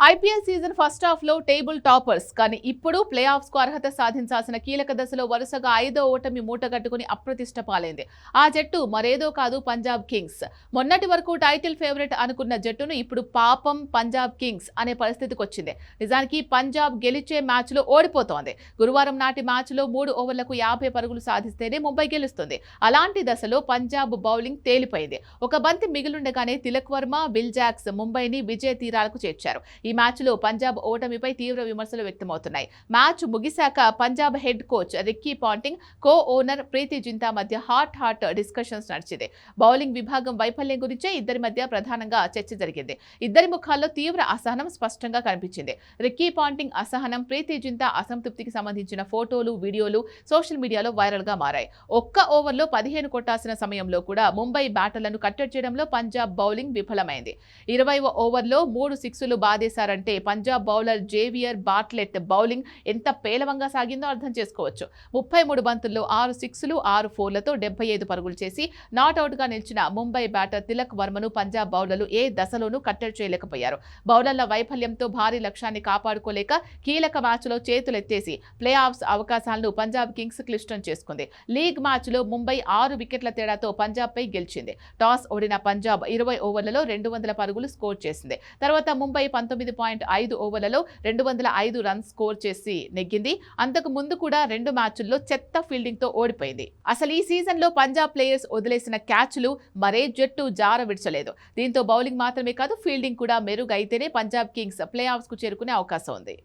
IPL season first half లో table toppers కానీ ఇప్పుడు ప్లే ఆఫ్స్ కు అర్హత సాధించాల్సిన కీలక దశలో వరుసగా 5వ ఓటమి మూటగట్టుకుని అప్రతిష్ట పాలైంది. ఆ జట్టు మరేదో కాదు, పంజాబ్ కింగ్స్. మొన్నటి వరకు టైటిల్ ఫేవరెట్ అనుకున్న జట్టును ఇప్పుడు పాపం పంజాబ్ కింగ్స్ అనే పరిస్థితికి వచ్చింది. నిజానికి పంజాబ్ గెలిచే మ్యాచ్ లో ఓడిపోతోంది. గురువారం నాటి మ్యాచ్ లో 3 ఓవర్లకు 50 పరుగులు సాధిస్తేనే ముంబై గెలుస్తుంది. అలాంటి దశలో పంజాబ్ బౌలింగ్ తేలిపోయింది. ఒక బంతి మిగిలుండగానే తిలక్ వర్మ, విల్ జాక్స్ ముంబైని విజయ తీరాలకు చేర్చారు. ఈ మ్యాచ్ లో పంజాబ్ ఓటమిపై తీవ్ర విమర్శలు వ్యక్తమవుతున్నాయి. మ్యాచ్ ముగిశాక Punjab head coach Ricky Ponting, co owner Preeti Zinta మధ్య హాట్ డిస్కషన్స్ నడిచింది. బౌలింగ్ విభాగం వైఫల్యం గురించే ఇద్దరి మధ్య ప్రధానంగా చర్చ జరిగింది. ఇద్దరి ముఖాల్లో తీవ్ర అసహనం స్పష్టంగా కనిపించింది. రిక్కీ పాంటింగ్ అసహనం, ప్రీతి జింతా అసంతృప్తికి సంబంధించిన ఫోటోలు, వీడియోలు సోషల్ మీడియాలో వైరల్ గా మారాయి. ఒక్క ఓవర్లో 15 కొట్టాల్సిన సమయంలో కూడా ముంబై బ్యాటర్లను కట్టడి చేయడంలో పంజాబ్ బౌలింగ్ విఫలమైంది. 20వ ఓవర్లో 3 సిక్సులు బాదేశారంటే Punjab bowler Xavier Bartlett bowling ఎంత పేలవంగా సాగిందో అర్థం చేసుకోవచ్చు. 33 బంతుల్లో 6 సిక్సులు, 6 ఫోర్లతో 75 పరుగులు చేసి నాట్అవుట్ గా నిలిచిన ముంబై బ్యాటర్ తిలక్ వర్మను పంజాబ్ బౌలర్లు ఏ దశలోనూ కట్టడి చేయలేకపోయారు. బౌలర్ల వైఫల్యంతో భారీ లక్ష్యాన్ని కాపాడుకోలేక కీలక మ్యాచ్లో చేతులెత్తేసి ప్లే ఆఫ్స్ అవకాశాలను పంజాబ్ కింగ్స్ క్లిష్టం చేసుకుంది. లీగ్ మ్యాచ్లో ముంబై 6 వికెట్ల తేడాతో పంజాబ్ పై గెలిచింది. టాస్ ఓడిన పంజాబ్ 20 ఓవర్లలో 200 పరుగులు స్కోర్ చేసింది. తర్వాత ముంబై 19.5 ఓవర్లలో 205 రన్స్ స్కోర్ చేసి నెగ్గింది. అంతకు ముందు కూడా 2 మ్యాచ్ల్లో చెత్త ఫీల్డింగ్ తో ఓడిపోయింది. అసలు ఈ సీజన్ లో పంజాబ్ ప్లేయర్స్ వదిలేసిన క్యాచ్లు మరే జట్టు జార విడచలేదు. దీంతో బౌలింగ్ మాత్రమే కాదు, ఫీల్డింగ్ కూడా మెరుగైతేనే పంజాబ్ కింగ్స్ ప్లే ఆఫ్స్ కు చేరుకునే అవకాశం ఉంది.